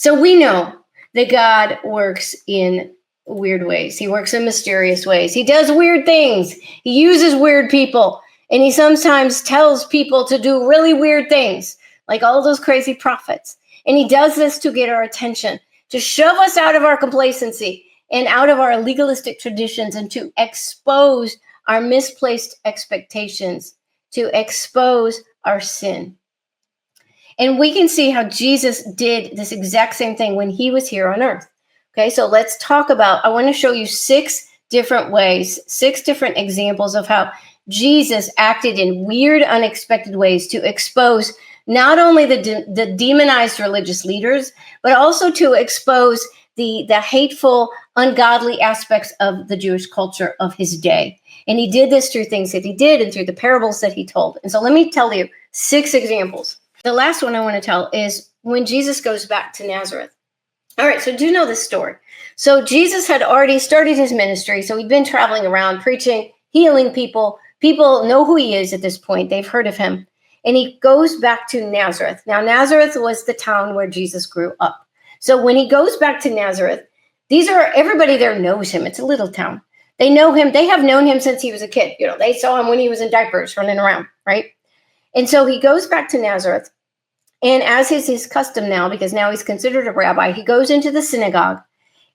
So we know that God works in weird ways. He works in mysterious ways. He does weird things. He uses weird people. And he sometimes tells people to do really weird things, like all those crazy prophets. And he does this to get our attention, to shove us out of our complacency and out of our legalistic traditions, and to expose our misplaced expectations, to expose our sin. And we can see how Jesus did this exact same thing when he was here on earth. Okay, so let's talk about, I want to show you 6 different ways, 6 different examples of how Jesus acted in weird, unexpected ways to expose not only the demonized religious leaders, but also to expose the hateful, ungodly aspects of the Jewish culture of his day. And he did this through things that he did and through the parables that he told. And so let me tell you 6 examples. The last one I want to tell is when Jesus goes back to Nazareth. All right, so do you know this story? So Jesus had already started his ministry. So he'd been traveling around, preaching, healing people. People know who he is at this point. They've heard of him. And he goes back to Nazareth. Now, Nazareth was the town where Jesus grew up. So when he goes back to Nazareth, everybody there knows him. It's a little town. They know him. They have known him since he was a kid. You know, they saw him when he was in diapers running around, right? And so he goes back to Nazareth. And as is his custom now, because now he's considered a rabbi, he goes into the synagogue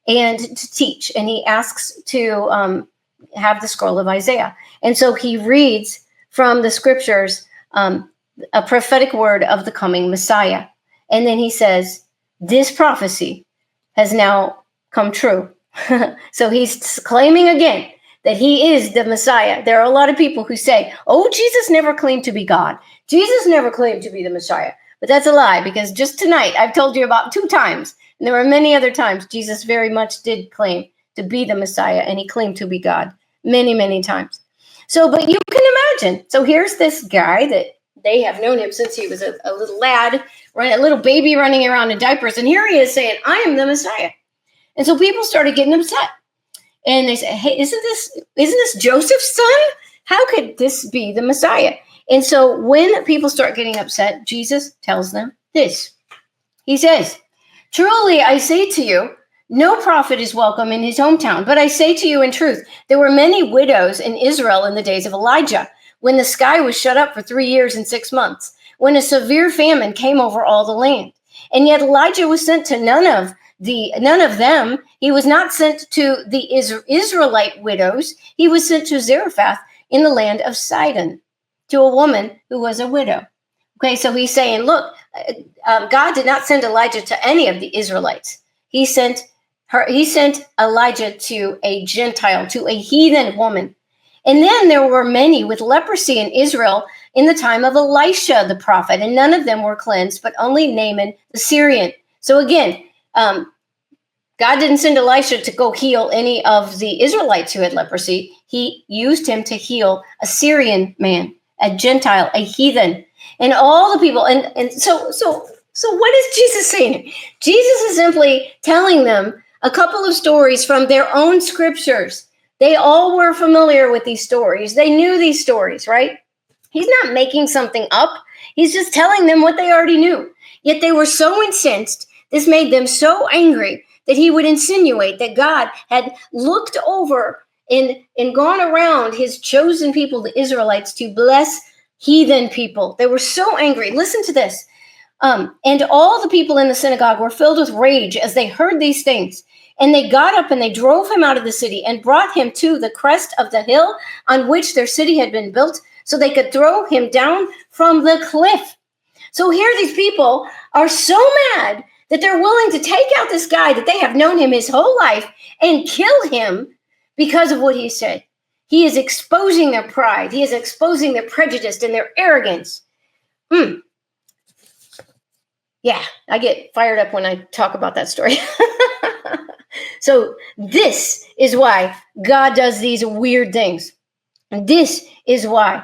and to teach. And he asks to have the scroll of Isaiah. And so he reads from the scriptures a prophetic word of the coming Messiah. And then he says, this prophecy has now come true. So he's claiming again that he is the Messiah. There are a lot of people who say, oh, Jesus never claimed to be God. Jesus never claimed to be the Messiah. But that's a lie, because just tonight I've told you about 2 times, and there were many other times Jesus very much did claim to be the Messiah, and he claimed to be God many, many times. So, but you can imagine. So here's this guy that they have known him since he was a little lad, a little baby running around in diapers. And here he is saying, I am the Messiah. And so people started getting upset. And they said, hey, isn't this Joseph's son? How could this be the Messiah? And so when people start getting upset, Jesus tells them this. He says, truly, I say to you, no prophet is welcome in his hometown. But I say to you in truth, there were many widows in Israel in the days of Elijah, when the sky was shut up for 3 years and 6 months, when a severe famine came over all the land. And yet Elijah was sent to none of them. He was not sent to the Israelite widows. He was sent to Zarephath in the land of Sidon, to a woman who was a widow. Okay, so he's saying, look, God did not send Elijah to any of the Israelites. He sent Elijah to a Gentile, to a heathen woman. And then there were many with leprosy in Israel in the time of Elisha the prophet, and none of them were cleansed, but only Naaman the Syrian. So again, God didn't send Elisha to go heal any of the Israelites who had leprosy. He used him to heal a Syrian man, a Gentile, a heathen, and all the people. And so what is Jesus saying? Jesus is simply telling them a couple of stories from their own scriptures. They all were familiar with these stories. They knew these stories, right? He's not making something up. He's just telling them what they already knew. Yet they were so incensed. This made them so angry that he would insinuate that God had looked over and gone around his chosen people, the Israelites, to bless heathen people. They were so angry. Listen to this. And all the people in the synagogue were filled with rage as they heard these things. And they got up and they drove him out of the city and brought him to the crest of the hill on which their city had been built, so they could throw him down from the cliff. So here these people are so mad that they're willing to take out this guy that they have known him his whole life and kill him because of what he said. He is exposing their pride. He is exposing their prejudice and their arrogance. Yeah, I get fired up when I talk about that story. So this is why God does these weird things. And this is why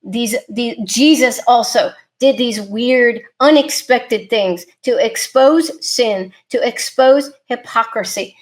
Jesus also did these weird, unexpected things to expose sin, to expose hypocrisy.